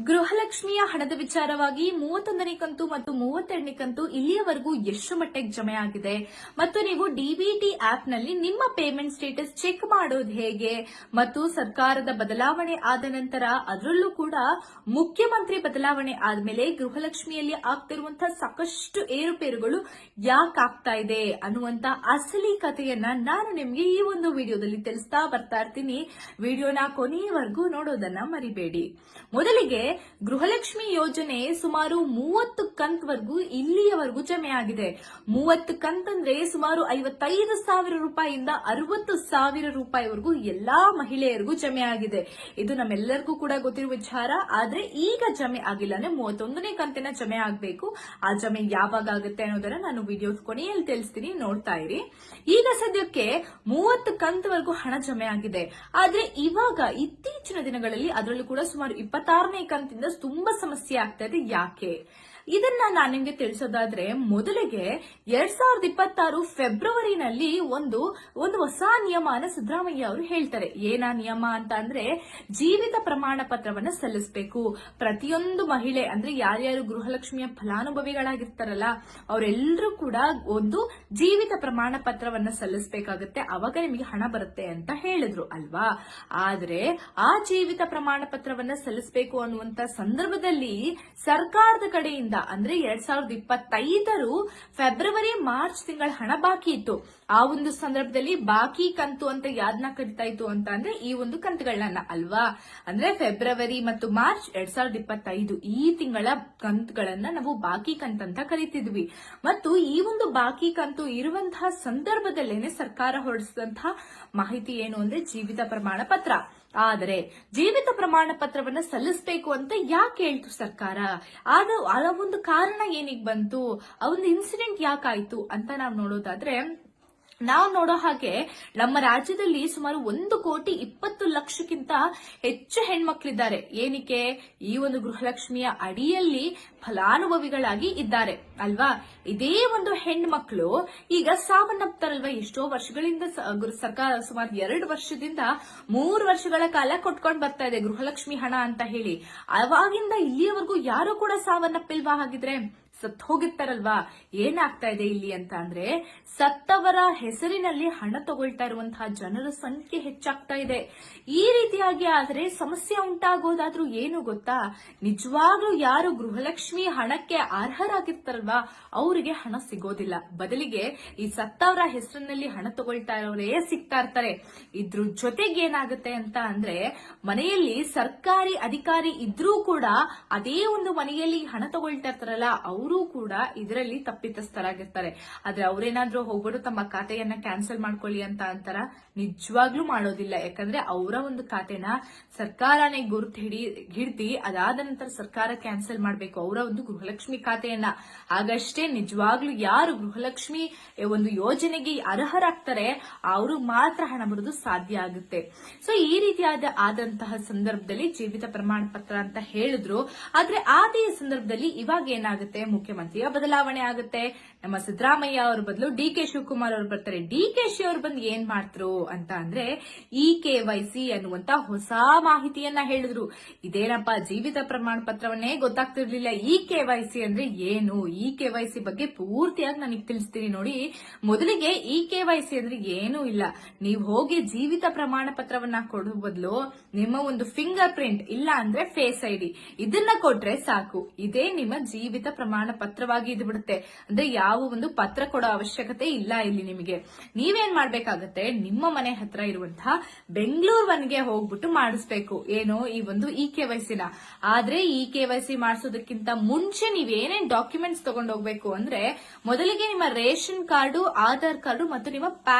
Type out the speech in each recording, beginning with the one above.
ಗೃಹಲಕ್ಷ್ಮಿಯ ಹಣದ ವಿಚಾರವಾಗಿ 31ನೇ ಕಂತು ಮತ್ತು 32ನೇ ಕಂತು ಇಲ್ಲಿಯವರೆಗೂ ಎಷ್ಟು ಮಟ್ಟಿಗೆ ಜಮೆ ಆಗಿದೆ ಮತ್ತು ನೀವು ಡಿಬಿಟಿ ಆಪ್ ನಲ್ಲಿ ನಿಮ್ಮ ಪೇಮೆಂಟ್ ಸ್ಟೇಟಸ್ ಚೆಕ್ ಮಾಡೋದು ಹೇಗೆ ಮತ್ತು ಸರ್ಕಾರದ ಬದಲಾವಣೆ ಆದ ನಂತರ ಅದರಲ್ಲೂ ಕೂಡ ಮುಖ್ಯಮಂತ್ರಿ ಬದಲಾವಣೆ ಆದ್ಮೇಲೆ ಗೃಹಲಕ್ಷ್ಮಿಯಲ್ಲಿ ಆಗ್ತಿರುವಂತಹ ಸಾಕಷ್ಟು ಏರುಪೇರುಗಳು ಯಾಕೆ ಆಗ್ತಾ ಇದೆ ಅನ್ನುವಂತ ಅಸಲಿ ಕಥೆಯನ್ನ ನಾನು ನಿಮ್ಗೆ ಈ ಒಂದು ವಿಡಿಯೋದಲ್ಲಿ ತಿಳಿಸ್ತಾ ಬರ್ತಾ ಇರ್ತೀನಿ. ವಿಡಿಯೋನ ಕೊನೆಯವರೆಗೂ ನೋಡೋದನ್ನ ಮರಿಬೇಡಿ. ಮೊದಲಿಗೆ ಗೃಹಲಕ್ಷ್ಮಿ ಯೋಜನೆ ಸುಮಾರು 30 ಕಂತವರೆಗೂ ಇಲ್ಲಿಯವರೆಗೂ ಜಮೆ ಆಗಿದೆ. 30 ಕಂತಂದ್ರೆ ಸುಮಾರು 55,000 ರೂಪಾಯಿಯಿಂದ 60,000 ರೂಪಾಯಿವರೆಗೂ ಎಲ್ಲಾ ಮಹಿಳೆಯರಿಗೂ ಜಮೆ ಆಗಿದೆ. ಇದು ನಮ್ಮೆಲ್ಲರಿಗೂ ಕೂಡ ಗೊತ್ತಿರುವ ವಿಚಾರ. ಆದ್ರೆ ಈಗ ಜಮೆ ಆಗಿಲ್ಲ ಅಂದ್ರೆ 31ನೇ ಕಂತಿನ ಜಮೆ ಆಗ್ಬೇಕು. ಆ ಜಮೆ ಯಾವಾಗ ಆಗುತ್ತೆ ಅನ್ನೋದನ್ನ ನಾನು ವಿಡಿಯೋ ಕೊನೆಯಲ್ಲಿ ತಿಳಿಸ್ತೀನಿ, ನೋಡ್ತಾ ಇರಿ. ಈಗ ಸದ್ಯಕ್ಕೆ 30 ಕಂತವರೆಗೂ ಹಣ ಜಮೆ ಆಗಿದೆ. ಆದ್ರೆ ಇವಾಗ ಇತ್ತೀಚಿನ ದಿನಗಳಲ್ಲಿ ಅದರಲ್ಲೂ ಕೂಡ ಸುಮಾರು 26ನೇ ಕಂತಿಂದ ತುಂಬಾ ಸಮಸ್ಯೆ ಆಗ್ತಾ ಇದೆ. ಯಾಕೆ ಇದನ್ನ ನಾನು ನಿಮ್ಗೆ ತಿಳಿಸೋದಾದ್ರೆ, ಮೊದಲಿಗೆ 2026 ಫೆಬ್ರವರಿನಲ್ಲಿ ಒಂದು ಹೊಸ ನಿಯಮನ ಸಿದ್ದರಾಮಯ್ಯ ಅವರು ಹೇಳ್ತಾರೆ. ಏನಾ ನಿಯಮ ಅಂತ ಅಂದ್ರೆ, ಜೀವಿತ ಪ್ರಮಾಣ ಪತ್ರವನ್ನ ಸಲ್ಲಿಸಬೇಕು. ಪ್ರತಿಯೊಂದು ಮಹಿಳೆ ಅಂದ್ರೆ ಯಾರ್ಯಾರು ಗೃಹಲಕ್ಷ್ಮಿಯ ಫಲಾನುಭವಿಗಳಾಗಿರ್ತಾರಲ್ಲ ಅವರೆಲ್ಲರೂ ಕೂಡ ಒಂದು ಜೀವಿತ ಪ್ರಮಾಣ ಪತ್ರವನ್ನ ಸಲ್ಲಿಸಬೇಕಾಗುತ್ತೆ. ಅವಾಗ ನಿಮಗೆ ಹಣ ಬರುತ್ತೆ ಅಂತ ಹೇಳಿದ್ರು ಅಲ್ವಾ. ಆದ್ರೆ ಆ ಜೀವಿತ ಪ್ರಮಾಣ ಪತ್ರವನ್ನ ಸಲ್ಲಿಸಬೇಕು ಅನ್ನುವಂತ ಸಂದರ್ಭದಲ್ಲಿ ಸರ್ಕಾರದ ಕಡೆಯಿಂದ ಅಂದ್ರೆ 2025 ಫೆಬ್ರವರಿ ಮಾರ್ಚ್ ತಿಂಗಳ ಹಣ ಬಾಕಿ ಇತ್ತು. ಆ ಒಂದು ಸಂದರ್ಭದಲ್ಲಿ ಬಾಕಿ ಕಂತು ಅಂತ ಯಾವ್ದನ್ನ ಕರಿತಾ ಇತ್ತು ಅಂತ ಅಂದ್ರೆ ಈ ಒಂದು ಕಂತುಗಳನ್ನ ಅಲ್ವಾ. ಅಂದ್ರೆ ಫೆಬ್ರವರಿ ಮತ್ತು ಮಾರ್ಚ್ 2025 ಈ ತಿಂಗಳ ಕಂತುಗಳನ್ನ ನಾವು ಬಾಕಿ ಕಂತು ಅಂತ ಕರಿತಿದ್ವಿ. ಮತ್ತು ಈ ಒಂದು ಬಾಕಿ ಕಂತು ಇರುವಂತಹ ಸಂದರ್ಭದಲ್ಲೇನೆ ಸರ್ಕಾರ ಹೊರಡಿಸಿದಂತಹ ಮಾಹಿತಿ ಏನು ಅಂದ್ರೆ ಜೀವಿತ ಪ್ರಮಾಣ ಪತ್ರ. ಆದರೆ ಜೀವಿತ ಪ್ರಮಾಣ ಪತ್ರವನ್ನ ಸಲ್ಲಿಸಬೇಕು ಅಂತ ಯಾಕೆ ಹೇಳ್ತು ಸರ್ಕಾರ? ಆ ಒಂದು ಕಾರಣ ಏನಿಗೆ ಬಂತು, ಆ ಒಂದು ಇನ್ಸಿಡೆಂಟ್ ಯಾಕಾಯ್ತು ಅಂತ ನಾವು ನೋಡೋದಾದ್ರೆ, ನಾವು ನೋಡೋ ಹಾಗೆ ನಮ್ಮ ರಾಜ್ಯದಲ್ಲಿ ಸುಮಾರು 1,20,00,000ಕ್ಕಿಂತ ಹೆಚ್ಚು ಹೆಣ್ಮಕ್ಳಿದ್ದಾರೆ. ಏನಕ್ಕೆ? ಈ ಒಂದು ಗೃಹಲಕ್ಷ್ಮಿಯ ಅಡಿಯಲ್ಲಿ ಫಲಾನುಭವಿಗಳಾಗಿ ಇದ್ದಾರೆ ಅಲ್ವಾ. ಇದೇ ಒಂದು ಹೆಣ್ಮಕ್ಳು ಈಗ ಸಾವನ್ನಪ್ತಾರಲ್ವಾ. ಎಷ್ಟೋ ವರ್ಷಗಳಿಂದ ಸರ್ಕಾರ ಸುಮಾರು 2 ವರ್ಷದಿಂದ 3 ವರ್ಷಗಳ ಕಾಲ ಕೊಟ್ಕೊಂಡು ಬರ್ತಾ ಇದೆ ಗೃಹಲಕ್ಷ್ಮಿ ಹಣ ಅಂತ ಹೇಳಿ. ಅವಾಗಿಂದ ಇಲ್ಲಿಯವರೆಗೂ ಯಾರು ಕೂಡ ಸಾವನ್ನಪ್ಪಿಲ್ವಾ? ಹಾಗಿದ್ರೆ ಸತ್ ಹೋಗಿರ್ತಾರಲ್ವಾ. ಏನಾಗ್ತಾ ಇದೆ ಇಲ್ಲಿ ಅಂತ ಅಂದ್ರೆ, ಸತ್ತವರ ಹೆಸರಿನಲ್ಲಿ ಹಣ ತಗೊಳ್ತಾ ಇರುವಂತಹ ಜನರ ಸಂಖ್ಯೆ ಹೆಚ್ಚಾಗ್ತಾ ಇದೆ. ಈ ರೀತಿಯಾಗಿ ಆದ್ರೆ ಸಮಸ್ಯೆ ಉಂಟಾಗೋದಾದ್ರೂ ಏನು ಗೊತ್ತಾ? ನಿಜವಾಗ್ಲೂ ಯಾರು ಗೃಹಲಕ್ಷ್ಮಿ ಹಣಕ್ಕೆ ಅರ್ಹರಾಗಿರ್ತಾರಲ್ವಾ ಅವರಿಗೆ ಹಣ ಸಿಗೋದಿಲ್ಲ. ಬದಲಿಗೆ ಈ ಸತ್ತವರ ಹೆಸರಿನಲ್ಲಿ ಹಣ ತಗೊಳ್ತಾ ಇರೋರೇ ಸಿಗ್ತಾ ಇರ್ತಾರೆ. ಇದ್ರ ಜೊತೆಗೆ ಏನಾಗುತ್ತೆ ಅಂತ ಅಂದ್ರೆ, ಮನೆಯಲ್ಲಿ ಸರ್ಕಾರಿ ಅಧಿಕಾರಿ ಇದ್ರೂ ಕೂಡ ಅದೇ ಒಂದು ಮನೆಯಲ್ಲಿ ಹಣ ತಗೊಳ್ತಾ ಇರ್ತಾರಲ್ಲ ಅವರು ಕೂಡ ಇದರಲ್ಲಿ ತಪ್ಪಿತಸ್ಥರಾಗಿರ್ತಾರೆ. ಆದ್ರೆ ಅವ್ರೇನಾದ್ರೂ ಹೋಗ್ಬಿಟ್ಟು ತಮ್ಮ ಖಾತೆಯನ್ನ ಕ್ಯಾನ್ಸಲ್ ಮಾಡ್ಕೊಳ್ಳಿ ಅಂತ ಅಂತಾರ? ನಿಜವಾಗ್ಲೂ ಮಾಡೋದಿಲ್ಲ. ಯಾಕಂದ್ರೆ ಅವರ ಒಂದು ಖಾತೆನ ಸರ್ಕಾರನೇ ಗುರುತು ಹಿಡ್ದಿ ಅದಾದ ನಂತರ ಸರ್ಕಾರ ಕ್ಯಾನ್ಸಲ್ ಮಾಡ್ಬೇಕು ಅವರ ಒಂದು ಗೃಹಲಕ್ಷ್ಮಿ ಖಾತೆಯನ್ನ. ಆಗಷ್ಟೇ ನಿಜವಾಗ್ಲೂ ಯಾರು ಗೃಹಲಕ್ಷ್ಮಿ ಒಂದು ಯೋಜನೆಗೆ ಅರ್ಹರಾಗ್ತಾರೆ ಅವರು ಮಾತ್ರ ಹಣ ಬರೋದು ಸಾಧ್ಯ ಆಗುತ್ತೆ. ಸೊ ಈ ಆದಂತಹ ಸಂದರ್ಭದಲ್ಲಿ ಜೀವಿತ ಪ್ರಮಾಣ ಪತ್ರ ಅಂತ ಹೇಳಿದ್ರು. ಆದ್ರೆ ಅದೇ ಸಂದರ್ಭದಲ್ಲಿ ಇವಾಗ ಏನಾಗುತ್ತೆ, ಮುಖ್ಯಮಂತ್ರಿಯ ಬದಲಾವಣೆ ಆಗುತ್ತೆ. ನಮ್ಮ ಸಿದ್ದರಾಮಯ್ಯ ಅವ್ರ ಬದಲು ಡಿ.ಕೆ. ಶಿವಕುಮಾರ್ ಅವರು ಬರ್ತಾರೆ. ಡಿ.ಕೆ.ಶಿ ಅವರು ಬಂದು ಏನ್ ಮಾಡ್ತಾರೆ ಅಂತ ಅಂದ್ರೆ, ಈ KYC ಅನ್ನುವಂತ ಹೊಸ ಮಾಹಿತಿಯನ್ನ ಹೇಳಿದ್ರು. ಇದೇನಪ್ಪ, ಜೀವಿತ ಪ್ರಮಾಣ ಪತ್ರವನ್ನೇ ಗೊತ್ತಾಗ್ತಿರ್ಲಿಲ್ಲ ಈ KYC ಅಂದ್ರೆ ಏನು. ಈ KYC ಬಗ್ಗೆ ಪೂರ್ತಿಯಾಗಿ ನನಗೆ ತಿಳಿಸ್ತೀನಿ ನೋಡಿ. ಮೊದಲಿಗೆ ಈ KYC ಅಂದ್ರೆ ಏನೂ ಇಲ್ಲ. ನೀವು ಹೋಗಿ ಜೀವಿತ ಪ್ರಮಾಣ ಪತ್ರವನ್ನ ಕೊಡೋ ಬದಲು ನಿಮ್ಮ ಒಂದು ಫಿಂಗರ್ ಪ್ರಿಂಟ್ ಇಲ್ಲ ಅಂದ್ರೆ ಫೇಸ್ ID ಇದನ್ನ ಕೊಟ್ರೆ ಸಾಕು. ಇದೇ ನಿಮ್ಮ ಜೀವಿತ ಪ್ರಮಾಣ ಪತ್ರವಾಗಿ ಇದು ಬಿಡುತ್ತೆ. ಅಂದ್ರೆ ಯಾವ ಒಂದು ಪತ್ರ ಕೊಡೋ ಅವಶ್ಯಕತೆ ಇಲ್ಲ ಇಲ್ಲಿ ನಿಮಗೆ. ನೀವೇನ್ ಮಾಡ್ಬೇಕಾಗತ್ತೆ, ನಿಮ್ಮ ಮನೆ ಹತ್ರ ಇರುವಂತಹ ಬೆಂಗಳೂರು ಒನ್ಗೆ ಹೋಗ್ಬಿಟ್ಟು ಮಾಡಿಸ್ಬೇಕು. ಏನೋ ಈ ಒಂದು KYC ನ. ಆದ್ರೆ ಈ KYC ಮಾಡಿಸೋದಕ್ಕಿಂತ ಮುಂಚೆ ನೀವೇನೇನ್ ಡಾಕ್ಯುಮೆಂಟ್ಸ್ ತಗೊಂಡು ಹೋಗ್ಬೇಕು ಅಂದ್ರೆ, ಮೊದಲಿಗೆ ನಿಮ್ಮ ರೇಷನ್ ಕಾರ್ಡು, ಆಧಾರ್ ಕಾರ್ಡು ಮತ್ತು ನಿಮ್ಮ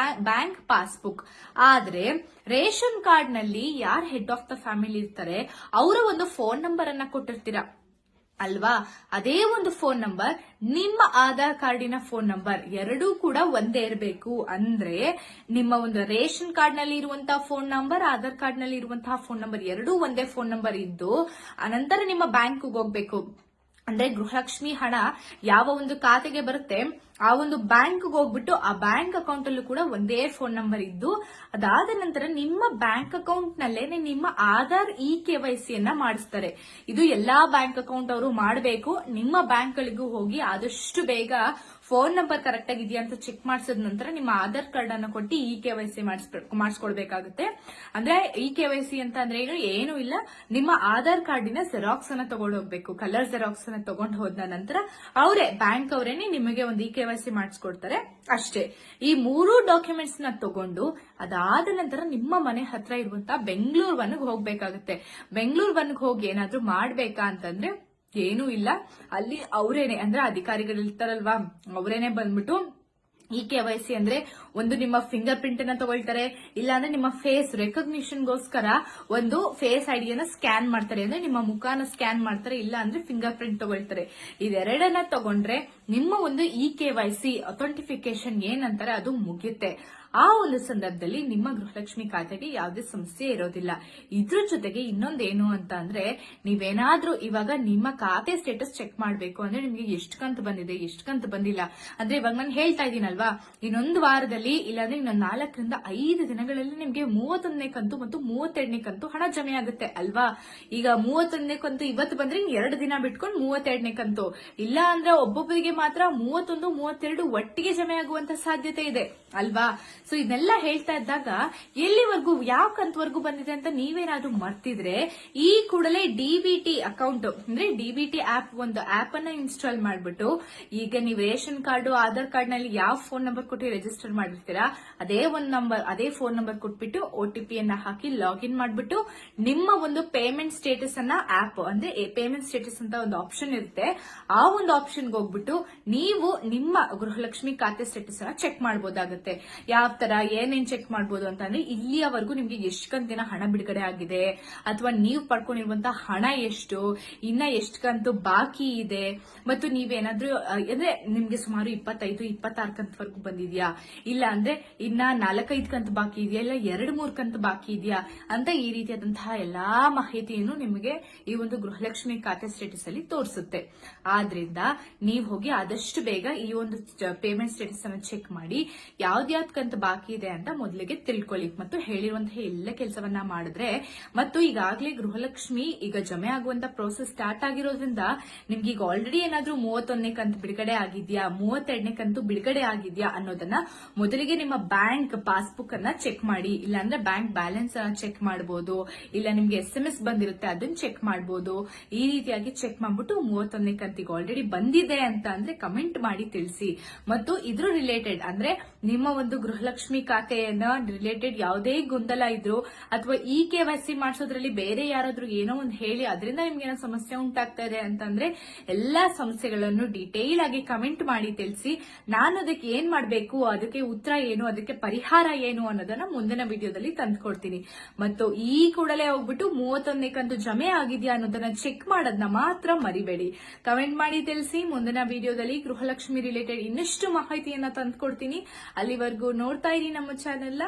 ಬ್ಯಾಂಕ್ ಪಾಸ್ಬುಕ್. ಆದ್ರೆ ರೇಷನ್ ಕಾರ್ಡ್ ನಲ್ಲಿ ಯಾರು ಹೆಡ್ ಆಫ್ ದ ಫ್ಯಾಮಿಲಿ ಇರ್ತಾರೆ ಅವರ ಒಂದು ಫೋನ್ ನಂಬರ್ ಅನ್ನ ಕೊಟ್ಟಿರ್ತೀರಾ ಅಲ್ವಾ. ಅದೇ ಒಂದು ಫೋನ್ ನಂಬರ್ ನಿಮ್ಮ ಆಧಾರ್ ಕಾರ್ಡಿನ ಫೋನ್ ನಂಬರ್ ಎರಡೂ ಕೂಡ ಒಂದೇ ಇರಬೇಕು. ಅಂದ್ರೆ ನಿಮ್ಮ ಒಂದು ರೇಷನ್ ಕಾರ್ಡ್ ನಲ್ಲಿ ಇರುವಂತಹ ಫೋನ್ ನಂಬರ್, ಆಧಾರ್ ಕಾರ್ಡ್ ನಲ್ಲಿ ಇರುವಂತಹ ಫೋನ್ ನಂಬರ್ ಎರಡೂ ಒಂದೇ ಫೋನ್ ನಂಬರ್ ಇದ್ದು, ಅನಂತರ ನಿಮ್ಮ ಬ್ಯಾಂಕ್ ಹೋಗ್ಬೇಕು. ಅಂದ್ರೆ ಗೃಹಲಕ್ಷ್ಮಿ ಹಣ ಯಾವ ಒಂದು ಖಾತೆಗೆ ಬರುತ್ತೆ ಆ ಒಂದು ಬ್ಯಾಂಕ್ ಹೋಗ್ಬಿಟ್ಟು ಆ ಬ್ಯಾಂಕ್ ಅಕೌಂಟ್ ಅಲ್ಲೂ ಕೂಡ ಒಂದೇ ಫೋನ್ ನಂಬರ್ ಇದ್ದು, ಅದಾದ ನಂತರ ನಿಮ್ಮ ಬ್ಯಾಂಕ್ ಅಕೌಂಟ್ ನಲ್ಲೇ ನಿಮ್ಮ ಆಧಾರ್ KYC ಯನ್ನ ಮಾಡಿಸ್ತಾರೆ. ಇದು ಎಲ್ಲಾ ಬ್ಯಾಂಕ್ ಅಕೌಂಟ್ ಅವರು ಮಾಡಬೇಕು. ನಿಮ್ಮ ಬ್ಯಾಂಕ್ ಗಳಿಗೂ ಹೋಗಿ ಆದಷ್ಟು ಬೇಗ ಫೋನ್ ನಂಬರ್ ಕರೆಕ್ಟ್ ಆಗಿದೆಯಾ ಅಂತ ಚೆಕ್ ಮಾಡಿಸಿದ ನಂತರ ನಿಮ್ಮ ಆಧಾರ್ ಕಾರ್ಡ್ ಅನ್ನು ಕೊಟ್ಟು KYC ಮಾಡಿಸ್ಕೊಳ್ಬೇಕಾಗುತ್ತೆ. ಅಂದ್ರೆ KYC ಅಂತ ಅಂದ್ರೆ ಏನು ಇಲ್ಲ, ನಿಮ್ಮ ಆಧಾರ್ ಕಾರ್ಡಿನ ಜೆರಾಕ್ಸ್ ಅನ್ನ ತಗೊಂಡು ಹೋಗ್ಬೇಕು. ಕಲರ್ ಜೆರಾಕ್ಸ್ ಅನ್ನ ತಗೊಂಡು ಹೋದ ನಂತರ ಬ್ಯಾಂಕ್ ಅವರೇನೆ ನಿಮಗೆ ಒಂದು KYC ಮಾಡಿಸ್ಕೊಡ್ತಾರೆ ಅಷ್ಟೇ. ಈ 3 ಡಾಕ್ಯುಮೆಂಟ್ಸ್ ನ ತಗೊಂಡು ಅದಾದ ನಂತರ ನಿಮ್ಮ ಮನೆ ಹತ್ರ ಇರುವಂತಹ ಬೆಂಗಳೂರು ವನ್ಗೆ ಹೋಗ್ಬೇಕಾಗುತ್ತೆ. ಬೆಂಗಳೂರು ವನ್ಗೆ ಹೋಗಿ ಏನಾದ್ರೂ ಮಾಡ್ಬೇಕಾ ಅಂತಂದ್ರೆ ಏನೂ ಇಲ್ಲ, ಅಲ್ಲಿ ಅವರೇನೆ ಅಂದ್ರೆ ಅಧಿಕಾರಿಗಳು ಇರ್ತಾರಲ್ವಾ, ಅವರೇನೆ ಬಂದ್ಬಿಟ್ಟು KYC ಅಂದ್ರೆ ಒಂದು ನಿಮ್ಮ ಫಿಂಗರ್ ಪ್ರಿಂಟ್ ಅನ್ನ ತಗೊಳ್ತಾರೆ, ಇಲ್ಲ ಅಂದ್ರೆ ನಿಮ್ಮ ಫೇಸ್ ರೆಕಗ್ನಿಷನ್ ಗೋಸ್ಕರ ಒಂದು ಫೇಸ್ ಐಡಿಯನ್ನ ಸ್ಕ್ಯಾನ್ ಮಾಡ್ತಾರೆ, ಅಂದ್ರೆ ನಿಮ್ಮ ಮುಖಾನ ಸ್ಕ್ಯಾನ್ ಮಾಡ್ತಾರೆ, ಇಲ್ಲ ಅಂದ್ರೆ ಫಿಂಗರ್ ಪ್ರಿಂಟ್ ತಗೊಳ್ತಾರೆ. ಇದೆರಡನ್ನ ತಗೊಂಡ್ರೆ ನಿಮ್ಮ ಒಂದು KYC ಅಥೆಂಟಿಫಿಕೇಶನ್ ಏನಂತಾರೆ ಅದು ಮುಗಿಯುತ್ತೆ. ಆ ಒಂದು ಸಂದರ್ಭದಲ್ಲಿ ನಿಮ್ಮ ಗೃಹಲಕ್ಷ್ಮಿ ಖಾತೆಗೆ ಯಾವುದೇ ಸಮಸ್ಯೆ ಇರೋದಿಲ್ಲ. ಇದ್ರ ಜೊತೆಗೆ ಇನ್ನೊಂದೇನು ಅಂತ ಅಂದ್ರೆ, ನೀವೇನಾದ್ರೂ ಇವಾಗ ನಿಮ್ಮ ಖಾತೆ ಸ್ಟೇಟಸ್ ಚೆಕ್ ಮಾಡಬೇಕು ಅಂದ್ರೆ ನಿಮ್ಗೆ ಎಷ್ಟು ಕಂತು ಬಂದಿದೆ, ಎಷ್ಟು ಕಂತು ಬಂದಿಲ್ಲ ಅಂದ್ರೆ, ಇವಾಗ ನಾನು ಹೇಳ್ತಾ ಇದ್ದೀನಲ್ವಾ, ಇನ್ನೊಂದು ವಾರದಲ್ಲಿ ಇಲ್ಲಾಂದ್ರೆ ಇನ್ನೊಂದು 4 ರಿಂದ 5 ದಿನಗಳಲ್ಲಿ ನಿಮ್ಗೆ 31ನೇ ಕಂತು ಮತ್ತು 32ನೇ ಕಂತು ಹಣ ಜಮೆ ಆಗುತ್ತೆ ಅಲ್ವಾ. ಈಗ 31ನೇ ಕಂತು ಇವತ್ತು ಬಂದ್ರೆ 2 ದಿನ ಬಿಟ್ಕೊಂಡು 32ನೇ ಕಂತು, ಇಲ್ಲ ಅಂದ್ರೆ ಒಬ್ಬೊಬ್ಬರಿಗೆ ಮಾತ್ರ 31, 32 ಒಟ್ಟಿಗೆ ಜಮೆ ಆಗುವಂತ ಸಾಧ್ಯತೆ ಇದೆ ಅಲ್ವಾ. ಸೊ ಇದನ್ನೆಲ್ಲ ಹೇಳ್ತಾ ಇದ್ದಾಗ ಎಲ್ಲಿವರೆಗೂ ಯಾವ ಕಂತವರೆಗೂ ಬಂದಿದೆ ಅಂತ ನೀವೇನಾದ್ರೂ ಮರ್ತಿದ್ರೆ ಈ ಕೂಡಲೇ DBT ಅಕೌಂಟ್ ಅಂದ್ರೆ DBT ಆಪ್, ಒಂದು ಆಪ್ ಅನ್ನ ಇನ್ಸ್ಟಾಲ್ ಮಾಡ್ಬಿಟ್ಟು, ಈಗ ನೀವು ರೇಷನ್ ಕಾರ್ಡ್ ಆಧಾರ್ ಕಾರ್ಡ್ ನಲ್ಲಿ ಯಾವ ಫೋನ್ ನಂಬರ್ ಕೊಟ್ಟು ರಿಜಿಸ್ಟರ್ ಮಾಡಿರ್ತೀರಾ ಅದೇ ಫೋನ್ ನಂಬರ್ ಕೊಟ್ಬಿಟ್ಟು OTP ಯನ್ನ ಹಾಕಿ ಲಾಗಿನ್ ಮಾಡ್ಬಿಟ್ಟು ನಿಮ್ಮ ಒಂದು ಪೇಮೆಂಟ್ ಸ್ಟೇಟಸ್ ಅನ್ನ ಆಪ್ ಅಂದ್ರೆ ಪೇಮೆಂಟ್ ಸ್ಟೇಟಸ್ ಅಂತ ಒಂದು ಆಪ್ಷನ್ ಇರುತ್ತೆ, ಆ ಒಂದು ಆಪ್ಷನ್ಗೆ ಹೋಗ್ಬಿಟ್ಟು ನೀವು ನಿಮ್ಮ ಗೃಹಲಕ್ಷ್ಮಿ ಖಾತೆ ಸ್ಟೇಟಸ್ ಅನ್ನ ಚೆಕ್ ಮಾಡಬಹುದಾಗುತ್ತೆ. ಯಾವ ತರ ಏನೇನ್ ಚೆಕ್ ಮಾಡಬಹುದು ಅಂತಂದ್ರೆ, ಇಲ್ಲಿಯವರೆಗೂ ನಿಮ್ಗೆ ಎಷ್ಟು ಕಂತಿನ ಹಣ ಬಿಡುಗಡೆ ಆಗಿದೆ, ಅಥವಾ ನೀವು ಪಡ್ಕೊಂಡಿರುವಂತಹ ಹಣ ಎಷ್ಟು, ಇನ್ನ ಎಷ್ಟು ಕಂತು ಬಾಕಿ ಇದೆ, ಮತ್ತು ನೀವೇನಾದ್ರೂ ಅಂದ್ರೆ ನಿಮ್ಗೆ ಸುಮಾರು 25-26 ಕಂತವರೆಗೂ ಬಂದಿದ್ಯಾ, ಇಲ್ಲ ಅಂದ್ರೆ ಇನ್ನ 4-5 ಕಂತು ಬಾಕಿ ಇದೆಯಾ, ಇಲ್ಲ 2-3 ಕಂತು ಬಾಕಿ ಇದೆಯಾ ಅಂತ ಈ ರೀತಿಯಾದಂತಹ ಎಲ್ಲಾ ಮಾಹಿತಿಯನ್ನು ನಿಮಗೆ ಈ ಒಂದು ಗೃಹಲಕ್ಷ್ಮಿ ಖಾತೆ ಸ್ಟೇಟಸ್ ಅಲ್ಲಿ ತೋರಿಸುತ್ತೆ. ಆದ್ರಿಂದ ನೀವು ಹೋಗಿ ಆದಷ್ಟು ಬೇಗ ಈ ಒಂದು ಪೇಮೆಂಟ್ ಸ್ಟೇಟಸ್ ಅನ್ನು ಚೆಕ್ ಮಾಡಿ, ಯಾವ್ದ್ಯಾವ್ದು ಕಂತು ಬಾಕಿ ಇದೆ ಅಂತ ಮೊದಲಿಗೆ ತಿಳ್ಕೊಳ್ಳಿ, ಮತ್ತು ಹೇಳಿರುವಂತಹ ಎಲ್ಲ ಕೆಲಸವನ್ನ ಮಾಡಿದ್ರೆ, ಮತ್ತು ಈಗಾಗಲೇ ಗೃಹಲಕ್ಷ್ಮಿ ಈಗ ಜಮೆ ಆಗುವಂತ ಪ್ರೋಸೆಸ್ ಸ್ಟಾರ್ಟ್ ಆಗಿರೋದ್ರಿಂದ ನಿಮ್ಗೆ ಈಗ ಆಲ್ರೆಡಿ ಏನಾದ್ರೂ 31ನೇ ಕಂತು ಬಿಡುಗಡೆ ಆಗಿದ್ಯಾ, 32ನೇ ಕಂತು ಬಿಡುಗಡೆ ಆಗಿದ್ಯಾ ಅನ್ನೋದನ್ನ ಮೊದಲಿಗೆ ನಿಮ್ಮ ಬ್ಯಾಂಕ್ ಪಾಸ್ಬುಕ್ ಅನ್ನ ಚೆಕ್ ಮಾಡಿ, ಇಲ್ಲಾಂದ್ರೆ ಬ್ಯಾಂಕ್ ಬ್ಯಾಲೆನ್ಸ್ ಅನ್ನ ಚೆಕ್ ಮಾಡಬಹುದು, ಇಲ್ಲ ನಿಮ್ಗೆ SMS ಬಂದಿರುತ್ತೆ ಅದನ್ನ ಚೆಕ್ ಮಾಡಬಹುದು. ಈ ರೀತಿಯಾಗಿ ಚೆಕ್ ಮಾಡ್ಬಿಟ್ಟು 31ನೇ ಕಂತಿಗೆ ಆಲ್ರೆಡಿ ಬಂದಿದೆ ಅಂತ ಅಂದ್ರೆ ಕಮೆಂಟ್ ಮಾಡಿ ತಿಳಿಸಿ. ಮತ್ತು ಇದ್ರ ರಿಲೇಟೆಡ್ ಅಂದ್ರೆ ನಿಮ್ಮ ಒಂದು ಗೃಹಲಕ್ಷ್ಮಿ ಖಾತೆಯನ್ನ ರಿಲೇಟೆಡ್ ಯಾವುದೇ ಗೊಂದಲ ಇದ್ರು, ಅಥವಾ KYC ಮಾಡಿಸೋದ್ರಲ್ಲಿ ಬೇರೆ ಯಾರಾದ್ರೂ ಏನೋ ಒಂದು ಹೇಳಿ ಅದರಿಂದ ನಿಮ್ಗೆ ಏನೋ ಸಮಸ್ಯೆ ಉಂಟಾಗ್ತಾ ಇದೆ ಅಂತಂದ್ರೆ ಎಲ್ಲಾ ಸಮಸ್ಯೆಗಳನ್ನು ಡೀಟೇಲ್ ಆಗಿ ಕಮೆಂಟ್ ಮಾಡಿ ತಿಳಿಸಿ. ನಾನು ಅದಕ್ಕೆ ಏನ್ ಮಾಡ್ಬೇಕು, ಅದಕ್ಕೆ ಉತ್ತರ ಏನು, ಅದಕ್ಕೆ ಪರಿಹಾರ ಏನು ಅನ್ನೋದನ್ನ ಮುಂದಿನ ವಿಡಿಯೋದಲ್ಲಿ ತಂದ್ಕೊಡ್ತೀನಿ. ಮತ್ತು ಈ ಕೂಡಲೇ ಹೋಗ್ಬಿಟ್ಟು 31ನೇ ಕಂತು ಜಮೆ ಆಗಿದ್ಯಾ ಅನ್ನೋದನ್ನ ಚೆಕ್ ಮಾಡೋದನ್ನ ಮಾತ್ರ ಮರಿಬೇಡಿ. ಕಮೆಂಟ್ ಮಾಡಿ ತಿಳಿಸಿ. ಮುಂದಿನ ವಿಡಿಯೋದಲ್ಲಿ ಗೃಹಲಕ್ಷ್ಮಿ ರಿಲೇಟೆಡ್ ಇನ್ನಷ್ಟು ಮಾಹಿತಿಯನ್ನ ತಂದ್ಕೊಡ್ತೀನಿ. ಅಲ್ಲಿವರೆಗೂ ನೋಡ್ತಾ ಇರಿ ನಮ್ಮ ಚಾನೆಲ್.